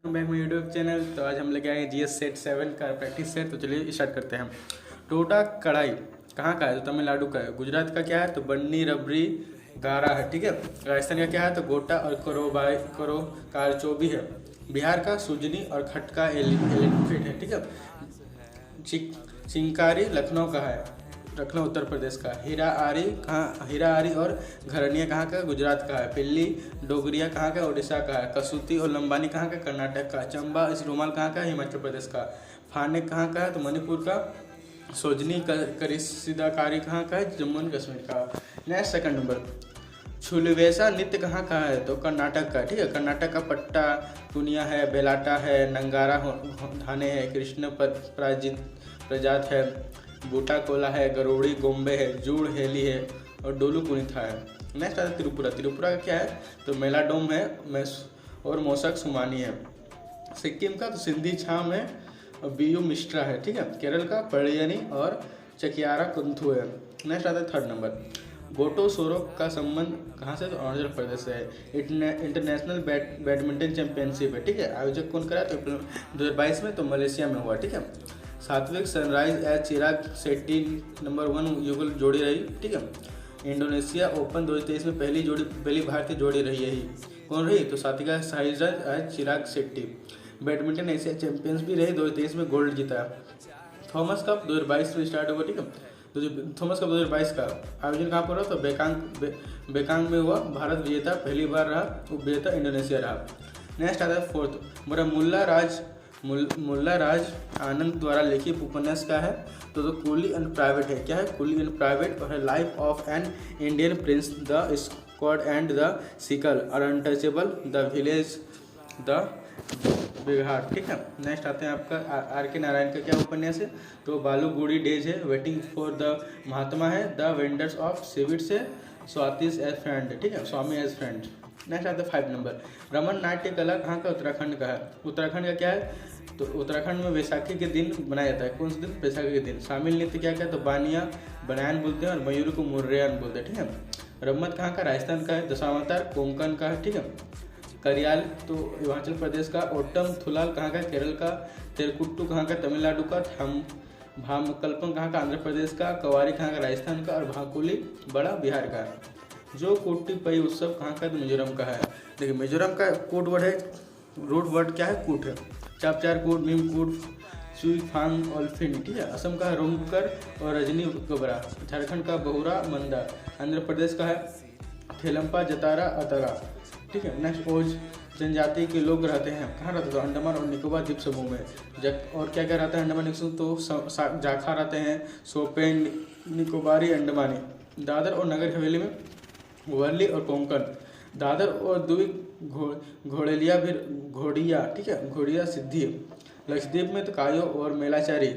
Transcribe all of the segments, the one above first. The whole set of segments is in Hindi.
बैक में यूट्यूब चैनल। तो आज हम लेके आए GS सेट 7 का प्रैक्टिस सेट। तो चलिए स्टार्ट करते हैं। टोटा कढ़ाई कहाँ का है? तो तमिलनाडु का है। गुजरात का क्या है? तो बन्नी रबरी गारा है। ठीक है। राजस्थान का क्या है? तो गोटा और करो कारचोबी है। बिहार का सुजनी और खटका एलिफेंट है। ठीक है। चिंकारी लखनऊ का है। लखनऊ उत्तर प्रदेश का। हीरा आरी और घरनिया कहाँ का? गुजरात का है। पिल्ली डोगरिया कहाँ का? उड़ीसा का है। कसूती और लंबानी कहाँ का? कर्नाटक का। चंबा इस रुमाल कहाँ का? हिमाचल प्रदेश का। फाने कहाँ का है? तो मणिपुर का। सोजनी करिसिदाकारी कहाँ का है? जम्मू एंड कश्मीर का। नेक्स्ट सेकंड नंबर, छुलवेसा नृत्य कहाँ का है? तो कर्नाटक का। ठीक है। कर्नाटक का पट्टा पुनिया है, बेलाटा है, नंगारा धाने है, कृष्ण प्रजात है, बूटा कोला है, गरोड़ी गोम्बे है, जूड़ हेली है और डोलू कुनिथा है। नेक्स्ट आता है त्रिपुरा। त्रिपुरा का क्या है? तो मेलाडोम है और मोसक सुमानी है। सिक्किम का तो सिंधी छाम है और बीयू मिश्रा है। ठीक है। केरल का पड़ियनी और चकियारा कुंथु है। नेक्स्ट आता है थर्ड नंबर, गोटो सोरो का संबंध कहाँ से? तो अरुणाचल प्रदेश से है। इंटरनेशनल बैडमिंटन चैंपियनशिप है। ठीक है। आयोजक कौन करा? तो 2022 में तो मलेशिया में हुआ। ठीक है। सात्विक sunrise as Chirag Shetty number 1 युगल जोड़ी रही। ठीक है। इंडोनेशिया ओपन 2023 में पहली भारतीय जोड़ी रही है ही। कौन रही? तो सात्विका Sairaj as Chirag Shetty. Badminton Asia champions भी रही, 2023 में गोल्ड जीता। थॉमस कप 2022 में स्टार्ट हुआ। ठीक है। तो जो थॉमस कप 2022 का आयोजन कहाँ पर हुआ? तो बेकांग में हुआ। भारत विजेता पहली बार रहा, उपविजेता इंडोनेशिया रहा। नेक्स्ट आता है फोर्थ, मेरा मुल्ला राज आनंद द्वारा लिखित उपन्यास का है? तो कूली एंड प्राइवेट है। क्या है? कूली एंड प्राइवेट और है life of an Indian Prince, the squad and the sickle, untouchable, the village, the Bihar. ठीक है। नेक्स्ट आते हैं आपका आर के नारायण का क्या उपन्यास है? तो बालू गुड़ी डेज है, वेटिंग फॉर द महात्मा है, द वेंडर्स ऑफ सिविट्स है, स्वातिस एज फ्रेंड। ठीक है। स्वामी एज फ्रेंड। नेक्स्ट आता है 5 नंबर, रमन नाट्य कला कहाँ का? उत्तराखंड का है। उत्तराखंड का क्या है? तो उत्तराखंड में वैसाखी के दिन बनाया जाता है। कौन से दिन? वैसाखी के दिन। शामिल नृत्य क्या क्या? तो बानिया बनायन बोलते हैं और मयूर को मुर्रेयन बोलते हैं। ठीक है। रम्मत कहाँ का? राजस्थान का है। दशावतार कोंकण का है। ठीक है। करियाल तो हिमाचल प्रदेश का। ओट्टम थुलाल कहाँ का? केरल का। तेरकुट्टू कहाँ का? तमिलनाडु का। भामकल्पम कहाँ का? आंध्र प्रदेश का। कवारी कहाँ का? राजस्थान का। और भाकुली बड़ा बिहार का। जो कोट्टीपई उत्सव कहाँ का? तो मिजोरम का है। देखिए मिजोरम का कोड वर्ड है, रूट वर्ड क्या है? कूट है। चापचार कूट, मीम कूट, सुई फांग ऑल्फिन। ठीक है। असम का है रोमकर और रजनी कबरा। झारखंड का बहुरा मंदा। आंध्र प्रदेश का है थेलम्पा जतारा अतरा। ठीक है। नेक्स्ट ओज जनजाति के लोग रहते हैं कहाँ रहते? तो अंडमान और निकोबार द्वीप समूह में। और क्या क्या रहता है अंडमान निकोबार? तो जाखा रहते हैं, सोपेन, निकोबारी, अंडमानी। दादर और नगर हवेली में वर्ली और कोंकण। दादर और द्वीप घोड़ेलिया भी घोड़िया। ठीक है। घोड़िया सिद्धि। लक्षद्वीप में तो कायो और मेलाचारी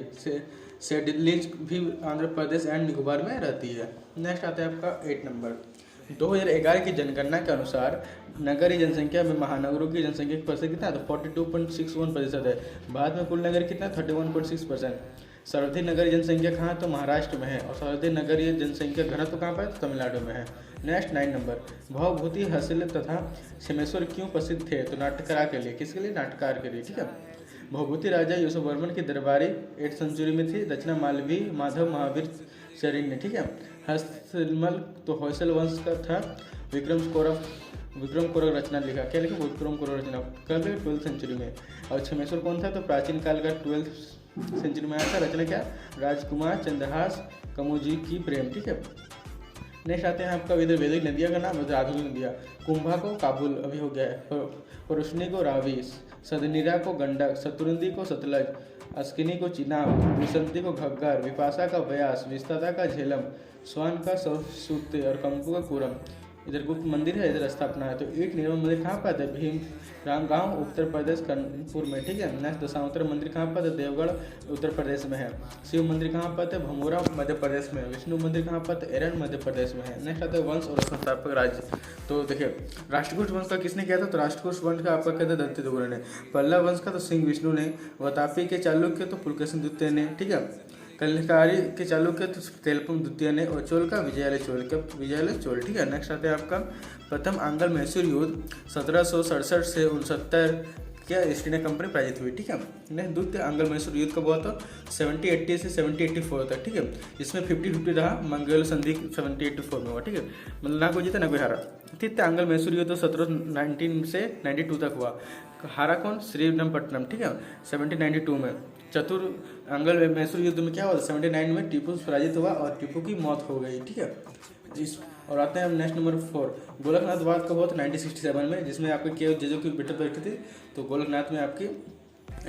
सेडिलिज भी आंध्र प्रदेश एंड निकोबार में रहती है। नेक्स्ट आता है आपका 8 नंबर, 2011 की जनगणना के अनुसार नगरीय जनसंख्या में महानगरों की जनसंख्या प्रतिशत कितना है? तो 42.61% है। भारत में कुल नगर कितना? 31.6%। सर्वाधिक नगरीय जनसंख्या कहाँ? तो महाराष्ट्र में है। और सर्वाधिक नगरीय जनसंख्या घनत्व कहाँ पर है? तो तमिलनाडु में है। नेक्स्ट 9 नंबर, भवभूति हंसले तथा क्षमेश्वर क्यों प्रसिद्ध थे? तो नाट्यकार के लिए। किसके लिए? नाट्यकार के लिए। ठीक है। भवभूति राजा यूसुफ वर्मन की दरबारी 8th सेंचुरी में थी। दक्षिणा मालवी माधव महावीर शरीर ने। ठीक है। हस्तमल तो होयसल वंश का था। विक्रम कोरक रचना लिखा। क्या लिखा? विक्रम कोरक रचना कल 12th सेंचुरी में। और क्षमेश्वर कौन था? तो प्राचीन काल का 12th सेंचुरी में आया था। रचना क्या? राजकुमार चंद्रहास कमुजी की प्रेम। ठीक है। नेक्स्ट आते हैं आपका वैदिक नदियों का नाम, आधुनिक नदियाँ। कुंभा को काबुल अभी हो गया है। परुष्णी को रावी, सदनीरा को गंडक, शत्रुंदी को सतलज, अस्किनी को चिनाब, विसंती को घग्गर, विपाशा का व्यास, विस्ताता का झेलम, स्वान का सुत्ते और कंपू का कुरम। इधर गुप्त मंदिर है, इधर स्थापना है। तो एक निर्मल मंदिर कहाँ पर है? भीम राम गांव उत्तर प्रदेश कानपुर में। ठीक है। नेक्स्ट दशावतार मंदिर कहाँ पर है? देवगढ़ उत्तर प्रदेश में है। शिव मंदिर कहाँ पर है? भमोरा मध्य प्रदेश में। विष्णु मंदिर कहाँ पर है? एरन मध्य प्रदेश में है। नेक्स्ट आता है वंश और संस्थापक राज्य। तो देखिए राष्ट्रकूट वंश का किसने किया था? तो राष्ट्रकूट वंश का आपका कहते हैं दंती दुर्गुण ने। पल्लव वंश का तो सिंह विष्णु ने। वातापी के चालुक्य तो पुलकेशिन द्वितीय ने। ठीक है। कलिकारी के चालुक्य तो तेलपुंग द्वितीय ने। और चोल का विजयालय चोल। ठीक है। नेक्स्ट आते हैं आपका प्रथम आंग्ल मैसूर युद्ध 1767 से 69 क्या ईस्ट इंडिया कंपनी पराजित हुई, ठीक है। नेक्स्ट द्वितीय आंग्ल मैसूर युद्ध कब हुआ था? 1780 से 1784 तक, ठीक है। इसमें 50-50 रहा, मंगल संधि 1784 में हुआ, ठीक है। मतलब ना कोई जीता ना कोई हारा। तृतीय आंग्ल मैसूर युद्ध 1719 से 92 तक हुआ। हारा कौन? श्रीरंगपट्टनम, ठीक है, 1792 में। चतुर्थ आंग्ल मैसूर युद्ध में क्या हुआ? 79 में टीपू पराजित हुआ और टीपू की मौत हो गई, ठीक है। इस और आते हैं नेक्स्ट नंबर 4, गोलकनाथ वाद कब हुआ था? 1967 में, जिसमें आपके के जजों की बैठक बैठी थी। तो गोलकनाथ में आपकी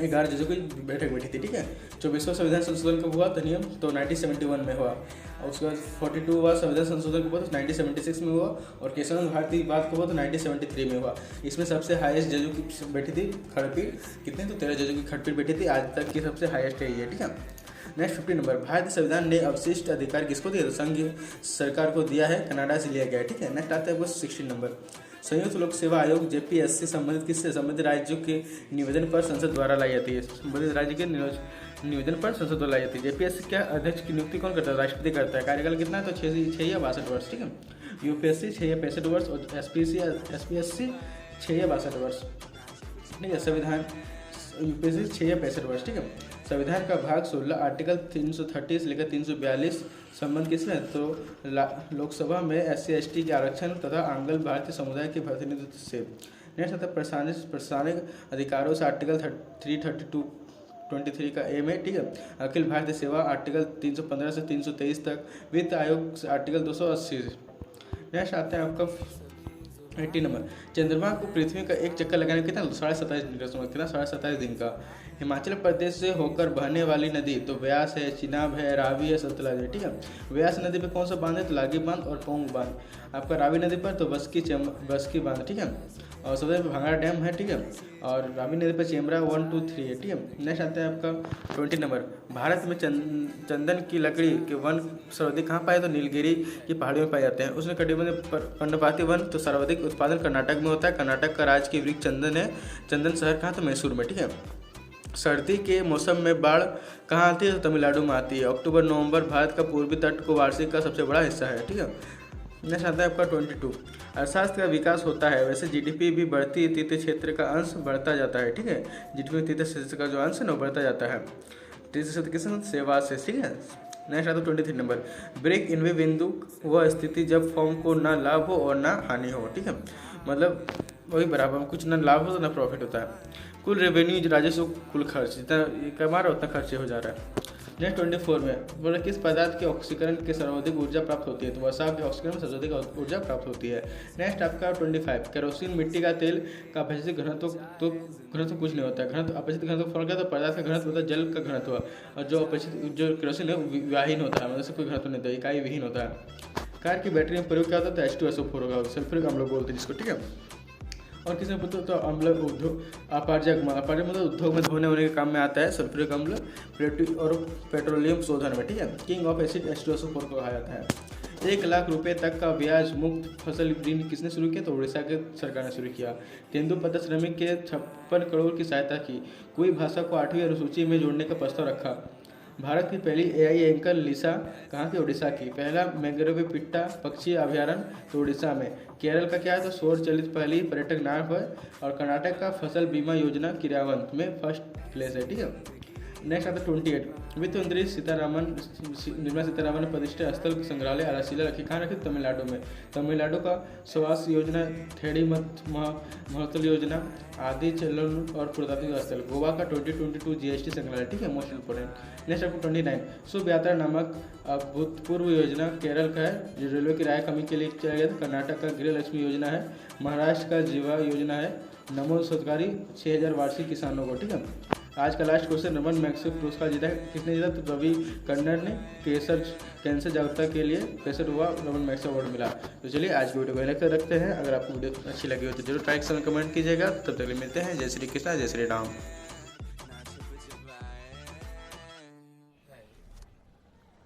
11 जजों की बैठक बैठी थी, ठीक है। 24वां संविधान संशोधन कब हुआ था नियम? तो 1971 में हुआ। और उसके बाद 42वां संविधान संशोधन कब हुआ? तो 1976 में हुआ। और केशव भारती वाद कब हुआ? तो 1973 में हुआ। इसमें सबसे हाईएस्ट जजों की बैठी थी खंडपीठ, कितने? तो 13 जजों की खंडपीठ बैठी थी। आज तक की सबसे हाईएस्ट है ये, ठीक है। नेक्स्ट 50 नंबर, भारतीय संविधान ने अवशिष्ट अधिकार किसको दिया? तो संघ सरकार को दिया है, कनाडा से लिया गया है, ठीक है। नेक्स्ट आता है 16 नंबर, संयुक्त लोक सेवा आयोग जेपीएससी संबंधित किससे? संबंधित राज्यों के निवेदन पर संसद द्वारा लाई जाती है। संबंधित राज्य के निवेदन पर संसद द्वारा लाई जाती है। जेपीएससी क्या अध्यक्ष की नियुक्ति कौन करता है? राष्ट्रपति करता है। कार्यकाल कितना है? तो 6 या 62 वर्ष, ठीक है। यूपीएससी 6 या 65 वर्ष और एसपीएससी 6 या 62 वर्ष, ठीक है। संविधान यूपीएससी 6 या 65 वर्ष, ठीक है। संविधान का भाग 16 आर्टिकल 330 से लेकर 342 संबंध किसमें? तो लोकसभा में SC/ST के आरक्षण तथा आंग्ल भारतीय समुदाय के प्रतिनिधित्व से। नेक्स्ट आता है प्रशासनिक अधिकारों से आर्टिकल 332-23 का ए में, ठीक है। अखिल भारतीय सेवा आर्टिकल 315 से 323 तक। वित्त आयोग से आर्टिकल 280। नेक्स्ट आता है आपका 80 नंबर, चंद्रमा को पृथ्वी का एक चक्कर लगाने कितना? 27.5 दिन का समय, कितना? 27.5 दिन का। हिमाचल प्रदेश से होकर बहने वाली नदी तो व्यास है, चिनाब है, रावी है, सतलज है, ठीक है। व्यास नदी पे कौन सा बांध है? तो लागी बांध और पोंग बांध। आपका रावी नदी पर तो बस्की बांध, ठीक है। और सबसे भांगड़ा डैम है, ठीक है। और रावी नदी पर चेमरा 1, 2, 3 है, ठीक है। नेक्स्ट आता है आपका 20 नंबर, भारत में चंदन की लकड़ी के वन सर्वाधिक कहाँ पाए? तो नीलगिरी की पहाड़ियों में पाए जाते हैं। उसने कटिबंधीय पर्णपाती वन तो सर्वाधिक उत्पादन कर्नाटक में होता है। कर्नाटक का राज्य की वृक्ष चंदन है। चंदन शहर कहाँ? तो मैसूर में, ठीक है। सर्दी के मौसम में बाढ़ कहाँ आती है? तो तमिलनाडु में आती है। अक्टूबर-नवंबर भारत का पूर्वी तट को वार्षिक का सबसे बड़ा हिस्सा है, ठीक है। नेक्स्ट आता है आपका 22, अर्थशास्त्र का विकास होता है, वैसे जीडीपी भी बढ़ती है, तृतीय क्षेत्र का अंश बढ़ता जाता है, ठीक है। जीडीपी में तृतीय क्षेत्र का जो अंश है ना बढ़ता जाता है। तृतीय क्षेत्र किस? सेवा से, ठीक है। नेक्स्ट आता है 23 नंबर, ब्रेक इनवे बिंदु वह स्थिति जब फर्म को ना लाभ हो और ना हानि हो, ठीक है। मतलब वही बराबर, कुछ ना लाभ हो तो ना प्रॉफिट होता है। कुल रेवेन्यू राजस्व कुल खर्च, जितना कमा रहा है उतना खर्च हो जा रहा है। नेक्स्ट 24 में बोला किस पदार्थ के ऑक्सीकरण के सर्वाधिक ऊर्जा प्राप्त होती है? तो वसा के ऑक्सीकरण में सर्वाधिक ऊर्जा प्राप्त होती है। नेक्स्ट आपका 25, केरोसिन मिट्टी का तेल का अपचित घनत्व तो घनत्व कुछ नहीं होता है। घनत्व अपचित घनत्व फल का तो पदार्थ का घनत्व होता है, जल का घनत्व। और जो अपचित जो केरोसिन है विहीन होता है, मतलब से कोई घनत्व नहीं होता, इकाई विहीन होता है। कार की बैटरी में प्रयोग क्या होता है? तो H2SO4 होगा, सल्फ्यूरिक अम्ल बोलते हैं जिसको, ठीक है। और किसने पूछा? तो अम्ल उद्योग अपारजक मतलब उद्योग में धोने होने के काम में आता है सल्फ्यूरिक अम्ल और पेट्रोलियम शोधन में, ठीक है। किंग ऑफ एसिड H2SO4 को कहा जाता है। 1 लाख रुपए तक का ब्याज मुक्त फसल ऋण किसने शुरू किया? तो उड़ीसा के सरकार ने शुरू किया। तेंदुपत्ता श्रमिक के 56 करोड़ की सहायता की। कोई भाषा को 8वीं अनुसूची में जोड़ने का प्रस्ताव रखा। भारत की पहली AI एंकर लिसा कहाँ की? उड़ीसा की। पहला मैंग्रोवे-पिट्टा पक्षी अभयारण्य तो उड़ीसा में। केरल का क्या है? तो सौर चलित पहली पर्यटक नाव है। और कर्नाटक का फसल बीमा योजना क्रियान्वयन में फर्स्ट प्लेस है, ठीक है। नेक्स्ट आता है 28, वित्त मंत्री निर्मला सीतारामन ने प्रतिष्ठित स्थल संग्रहालय आधारशिला रखी। कहाँ रखी? तमिलनाडु में। तमिलनाडु का स्वास योजना, थेड़ी महोत्सव योजना, आदि चलन और पुरातात्विक स्थल। गोवा का 2022 GST संग्रहालय, ठीक है, मोस्ट इंपोर्टेंट। नेक्स्ट आपको 29, शुभ यात्रा नामक अभूतपूर्व योजना केरल का है, रेलवे किराया कमी के लिए चला गया था। कर्नाटक का गृह लक्ष्मी योजना है। महाराष्ट्र का जीवा योजना है। नमो सरकारी 6000 वार्षिक किसानों को, ठीक है। आज का लास्ट क्वेश्चन, रमन मैग्सेसे पुरस्कार जीता है, किसने जीता? तो रवि कन्नड़ ने कैंसर जागरूकता के लिए 65 हुआ रमन मैग्सेसे अवार्ड मिला। तो चलिए आज की वीडियो को यहीं तक रखते हैं। अगर आपको वीडियो अच्छी लगी हो तो जरूर लाइक कमेंट कीजिएगा। तब तक मिलते हैं। जय श्री कृष्णा, जय श्री राम।